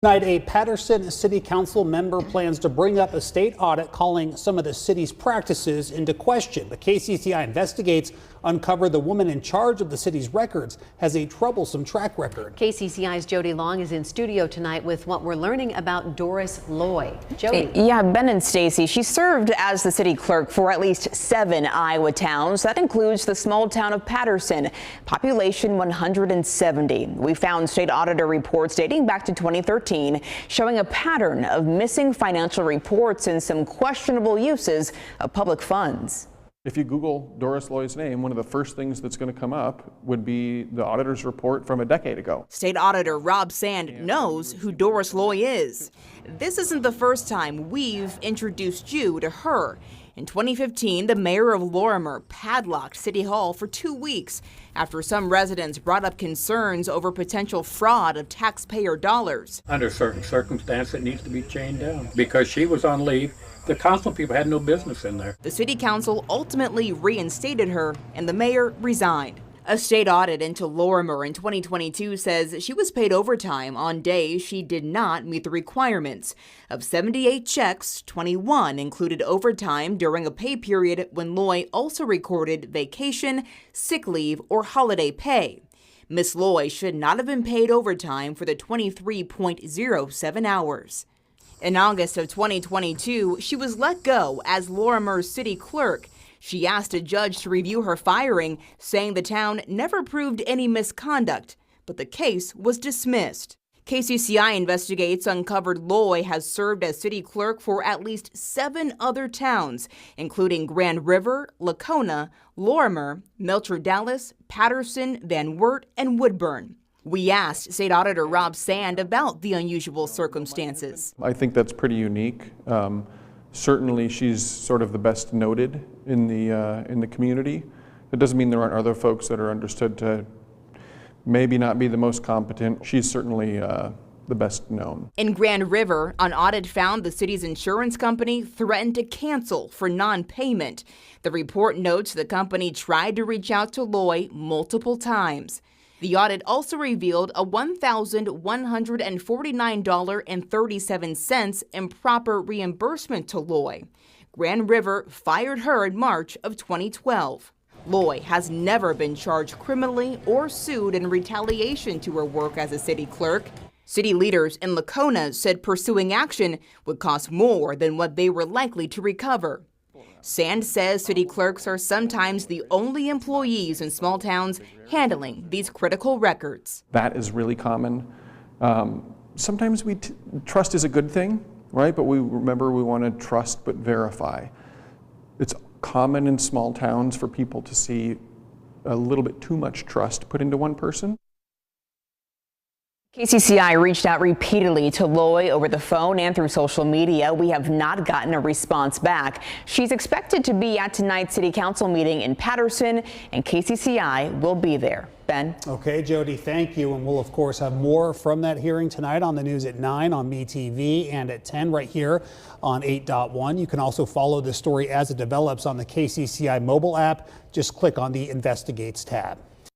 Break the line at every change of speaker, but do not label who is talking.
Tonight, a Patterson City Council member plans to bring up a state audit calling some of the city's practices into question. The KCCI investigates uncovered the woman in charge of the city's records has a troublesome track record.
KCCI's Jody Long is in studio tonight with what we're learning about Doris Loy. Jody.
Yeah, Ben and Stacy, she served as the city clerk for at least 7 Iowa towns. That includes the small town of Patterson, population 170. We found state auditor reports dating back to 2013 showing a pattern of missing financial reports and some questionable uses of public funds.
If you Google Doris Loy's name, one of the first things that's going to come up would be the auditor's report from a decade ago.
State Auditor Rob Sand knows who Doris Loy is. This isn't the first time we've introduced you to her. In 2015, the mayor of Lorimer padlocked City Hall for 2 weeks after some residents brought up concerns over potential fraud of taxpayer dollars.
Under certain circumstances, it needs to be chained down. Because she was on leave, the council people had no business in there.
The city council ultimately reinstated her, and the mayor resigned. A state audit into Lorimer in 2022 says she was paid overtime on days she did not meet the requirements. Of 78 checks, 21 included overtime during a pay period when Loy also recorded vacation, sick leave, or holiday pay. Miss Loy should not have been paid overtime for the 23.07 hours. In August of 2022, she was let go as Lorimer's city clerk. She asked a judge to review her firing, saying the town never proved any misconduct, but the case was dismissed. KCCI investigates uncovered Loy has served as city clerk for at least 7 other towns, including Grand River, Lacona, Lorimer, Melcher Dallas, Patterson, Van Wert, and Woodburn. We asked State Auditor Rob Sand about the unusual circumstances.
I think that's pretty unique. Certainly she's sort of the best noted in the community. That doesn't mean there aren't other folks that are understood to maybe not be the most competent. She's certainly the best known.
In Grand River, an audit found the city's insurance company threatened to cancel for non-payment. The report notes the company tried to reach out to Loy multiple times. The audit also revealed a $1,149.37 improper reimbursement to Loy. Grand River fired her in March of 2012. Loy has never been charged criminally or sued in retaliation to her work as a city clerk. City leaders in Lacona said pursuing action would cost more than what they were likely to recover. Sand says city clerks are sometimes the only employees in small towns handling these critical records.
That is really common. Sometimes trust is a good thing, right? But we want to trust but verify. It's common in small towns for people to see a little bit too much trust put into one person.
KCCI reached out repeatedly to Loy over the phone and through social media. We have not gotten a response back. She's expected to be at tonight's city council meeting in Patterson, and KCCI will be there. Ben?
Okay, Jody, thank you. And we'll, of course, have more from that hearing tonight on the news at 9 on MeTV and at 10 right here on 8.1. You can also follow this story as it develops on the KCCI mobile app. Just click on the Investigates tab.